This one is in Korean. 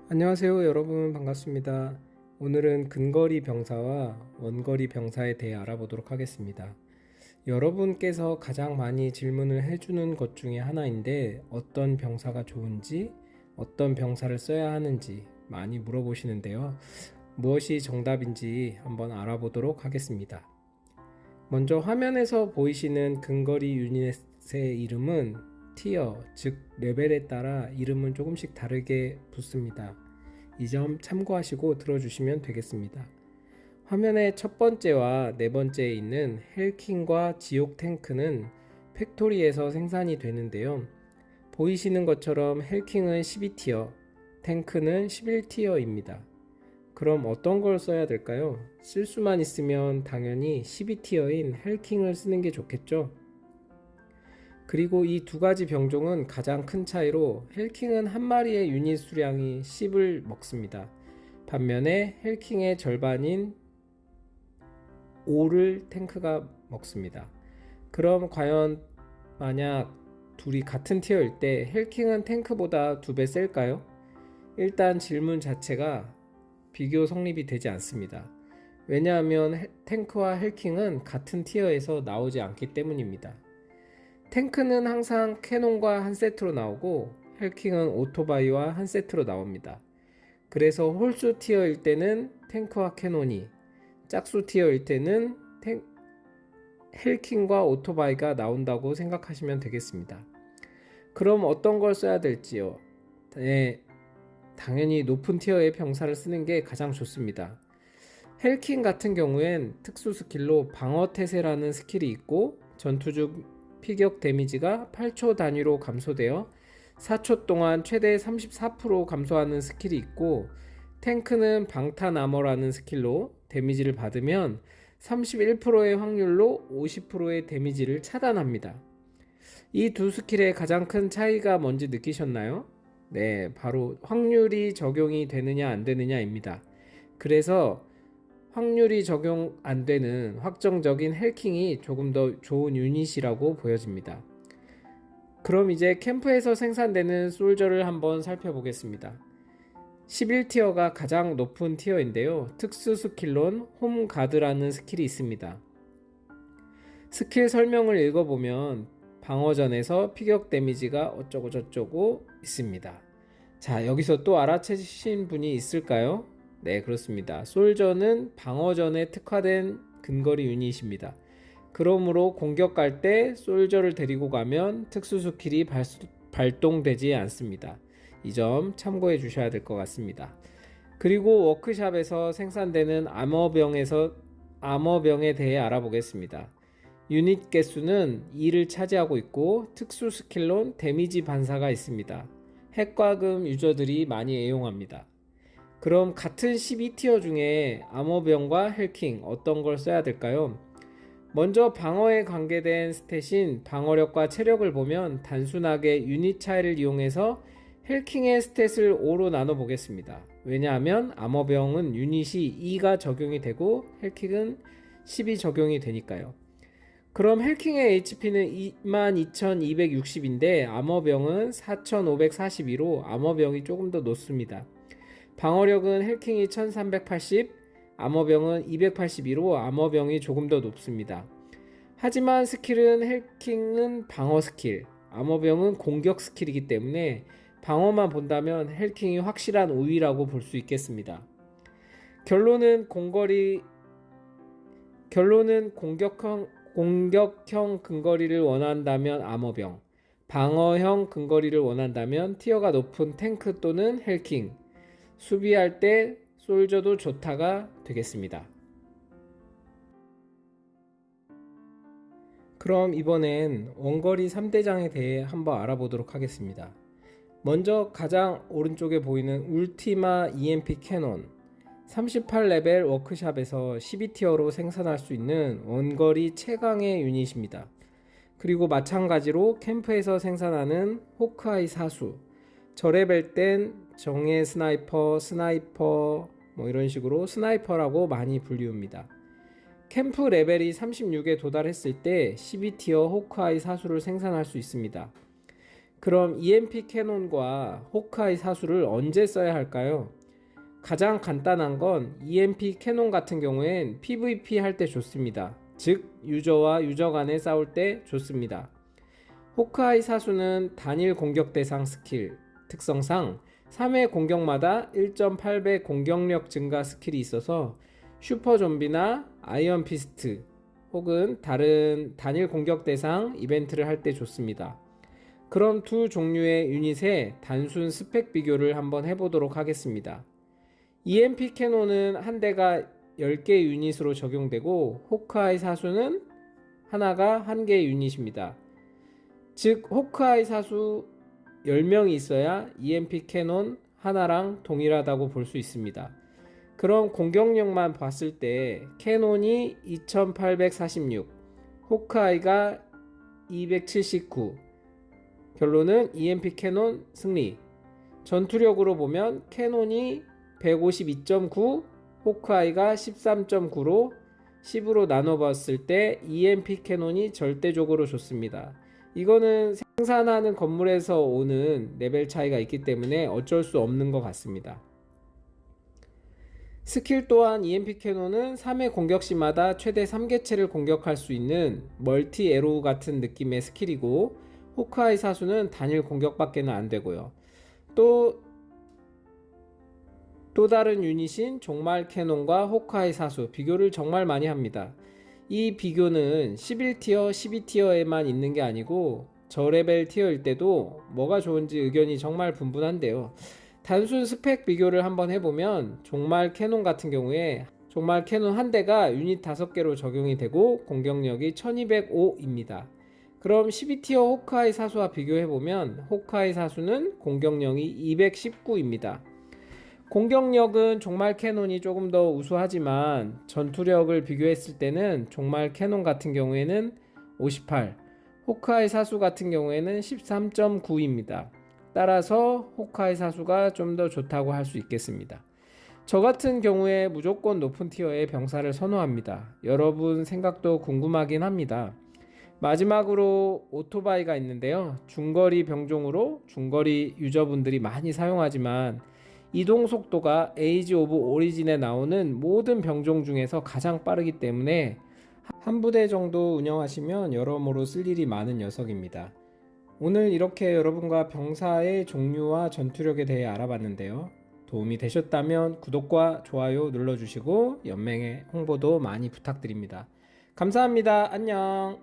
안녕하세요 여러분, 반갑습니다. 오늘은 근거리 병사와 원거리 병사에 대해 알아보도록 하겠습니다. 여러분께서 가장 많이 질문을 해주는 것 중에 하나인데, 어떤 병사가 좋은지, 어떤 병사를 써야 하는지 많이 물어보시는데요. 무엇이 정답인지 한번 알아보도록 하겠습니다. 먼저 화면에서 보이시는 근거리 유닛의 이름은 티어, 즉 레벨에 따라 이름은 조금씩 다르게 붙습니다. 이 점 참고하시고 들어주시면 되겠습니다. 화면의 첫 번째와 네 번째에 있는 헬킹과 지옥 탱크는 팩토리에서 생산이 되는데요. 보이시는 것처럼 헬킹은 12티어, 탱크는 11티어입니다. 그럼 어떤 걸 써야 될까요? 쓸 수만 있으면 당연히 12티어인 헬킹을 쓰는 게 좋겠죠? 그리고 이 두 가지 병종은 가장 큰 차이로, 헬킹은 한 마리의 유닛 수량이 10을 먹습니다. 반면에 헬킹의 절반인 5를 탱크가 먹습니다. 그럼 과연 만약 둘이 같은 티어일 때 헬킹은 탱크보다 2배 셀까요? 일단 질문 자체가 비교 성립이 되지 않습니다. 왜냐하면 탱크와 헬킹은 같은 티어에서 나오지 않기 때문입니다. 탱크는 항상 캐논과 한 세트로 나오고, 헬킹은 오토바이와 한 세트로 나옵니다. 그래서 홀수 티어일 때는 탱크와 캐논이, 짝수 티어일 때는 헬킹과 오토바이가 나온다고 생각하시면 되겠습니다. 그럼 어떤 걸 써야 될지요? 네, 당연히 높은 티어의 병사를 쓰는 게 가장 좋습니다. 헬킹 같은 경우엔 특수 스킬로 방어 태세라는 스킬이 있고, 전투 중 피격 데미지가 8초 단위로 감소되어 4초 동안 최대 34% 감소하는 스킬이 있고, 탱크는 방탄 아머라는 스킬로 데미지를 받으면 31%의 확률로 50%의 데미지를 차단합니다. 이 두 스킬의 가장 큰 차이가 뭔지 느끼셨나요? 네, 바로 확률이 적용이 되느냐 안 되느냐입니다. 그래서 확률이 적용 안 되는 확정적인 헬킹이 조금 더 좋은 유닛이라고 보여집니다. 그럼 이제 캠프에서 생산되는 솔저를 한번 살펴보겠습니다. 11티어가 가장 높은 티어인데요. 특수 스킬론 홈가드라는 스킬이 있습니다. 스킬 설명을 읽어보면 방어전에서 피격 데미지가 어쩌고 저쩌고 있습니다. 자, 여기서 또 알아채신 분이 있을까요? 네, 그렇습니다. 솔저는 방어전에 특화된 근거리 유닛입니다. 그러므로 공격 갈 때 솔저를 데리고 가면 특수 스킬이 발동되지 않습니다. 이 점 참고해 주셔야 될 것 같습니다. 그리고 워크샵에서 생산되는 아머병에 대해 알아보겠습니다. 유닛 개수는 2를 차지하고 있고, 특수 스킬론 데미지 반사가 있습니다. 핵과금 유저들이 많이 애용합니다. 그럼 같은 12티어 중에 아머병과 헬킹 어떤 걸 써야 될까요? 먼저 방어에 관계된 스탯인 방어력과 체력을 보면 단순하게 유닛 차이를 이용해서 헬킹의 스탯을 5로 나눠 보겠습니다. 왜냐하면 아머병은 유닛이 2가 적용이 되고 헬킹은 10이 적용이 되니까요. 그럼 헬킹의 HP는 22,260인데 아머병은 4,542로 아머병이 조금 더 높습니다. 방어력은 헬킹이 1380, 아머병은 282로 아머병이 조금 더 높습니다. 하지만 스킬은 헬킹은 방어 스킬, 아머병은 공격 스킬이기 때문에 방어만 본다면 헬킹이 확실한 우위라고 볼 수 있겠습니다. 결론은 공격형 근거리를 원한다면 아머병, 방어형 근거리를 원한다면 티어가 높은 탱크 또는 헬킹, 수비할 때 솔저도 좋다가 되겠습니다. 그럼 이번엔 원거리 3대장에 대해 한번 알아보도록 하겠습니다. 먼저 가장 오른쪽에 보이는 울티마 EMP 캐논, 38레벨 워크샵에서 12티어로 생산할 수 있는 원거리 최강의 유닛입니다. 그리고 마찬가지로 캠프에서 생산하는 호크아이 사수, 저레벨 땐 정예 스나이퍼, 뭐 이런 식으로 스나이퍼라고 많이 불리웁니다. 캠프 레벨이 36에 도달했을 때 12티어 호크아이 사수를 생산할 수 있습니다. 그럼 EMP 캐논과 호크아이 사수를 언제 써야 할까요? 가장 간단한 건 EMP 캐논 같은 경우엔 PVP 할 때 좋습니다. 즉 유저와 유저 간에 싸울 때 좋습니다. 호크아이 사수는 단일 공격 대상 스킬 특성상 3회 공격마다 1.8배 공격력 증가 스킬이 있어서 슈퍼 좀비나 아이언 피스트 혹은 다른 단일 공격 대상 이벤트를 할 때 좋습니다. 그럼 두 종류의 유닛의 단순 스펙 비교를 한번 해보도록 하겠습니다. EMP 캐논은 한 대가 10개 유닛으로 적용되고 호크아이 사수는 하나가 1개의 유닛입니다. 즉 호크아이 사수 10명이 있어야 EMP 캐논 하나랑 동일하다고 볼 수 있습니다. 그럼 공격력만 봤을 때 캐논이 2846, 호크아이가 279, 결론은 EMP 캐논 승리. 전투력으로 보면 캐논이 152.9, 호크아이가 13.9로 10으로 나눠봤을 때 EMP 캐논이 절대적으로 좋습니다. 이거는 생산하는 건물에서 오는 레벨 차이가 있기 때문에 어쩔 수 없는 것 같습니다. 스킬 또한 EMP 캐논은 3회 공격 시마다 최대 3개체를 공격할 수 있는 멀티 에로우 같은 느낌의 스킬이고 호크아이 사수는 단일 공격밖에는 안 되고요. 또 다른 유닛인 종말 캐논과 호크아이 사수 비교를 정말 많이 합니다. 이 비교는 11티어, 12티어에만 있는 게 아니고 저레벨 티어일 때도 뭐가 좋은지 의견이 정말 분분한데요. 단순 스펙 비교를 한번 해보면 종말 캐논 같은 경우에 종말 캐논 한 대가 유닛 5개로 적용이 되고 공격력이 1205입니다. 그럼 12티어 호크아이 사수와 비교해보면 호크아이 사수는 공격력이 219입니다. 공격력은 종말 캐논이 조금 더 우수하지만 전투력을 비교했을 때는 종말 캐논 같은 경우에는 58, 호크아이 사수 같은 경우에는 13.9입니다. 따라서 호크아이 사수가 좀 더 좋다고 할 수 있겠습니다. 저 같은 경우에 무조건 높은 티어의 병사를 선호합니다. 여러분 생각도 궁금하긴 합니다. 마지막으로 오토바이가 있는데요. 중거리 병종으로 중거리 유저분들이 많이 사용하지만 이동 속도가 에이지 오브 오리진에 나오는 모든 병종 중에서 가장 빠르기 때문에 한 부대 정도 운영하시면 여러모로 쓸 일이 많은 녀석입니다. 오늘 이렇게 여러분과 병사의 종류와 전투력에 대해 알아봤는데요. 도움이 되셨다면 구독과 좋아요 눌러주시고 연맹의 홍보도 많이 부탁드립니다. 감사합니다. 안녕.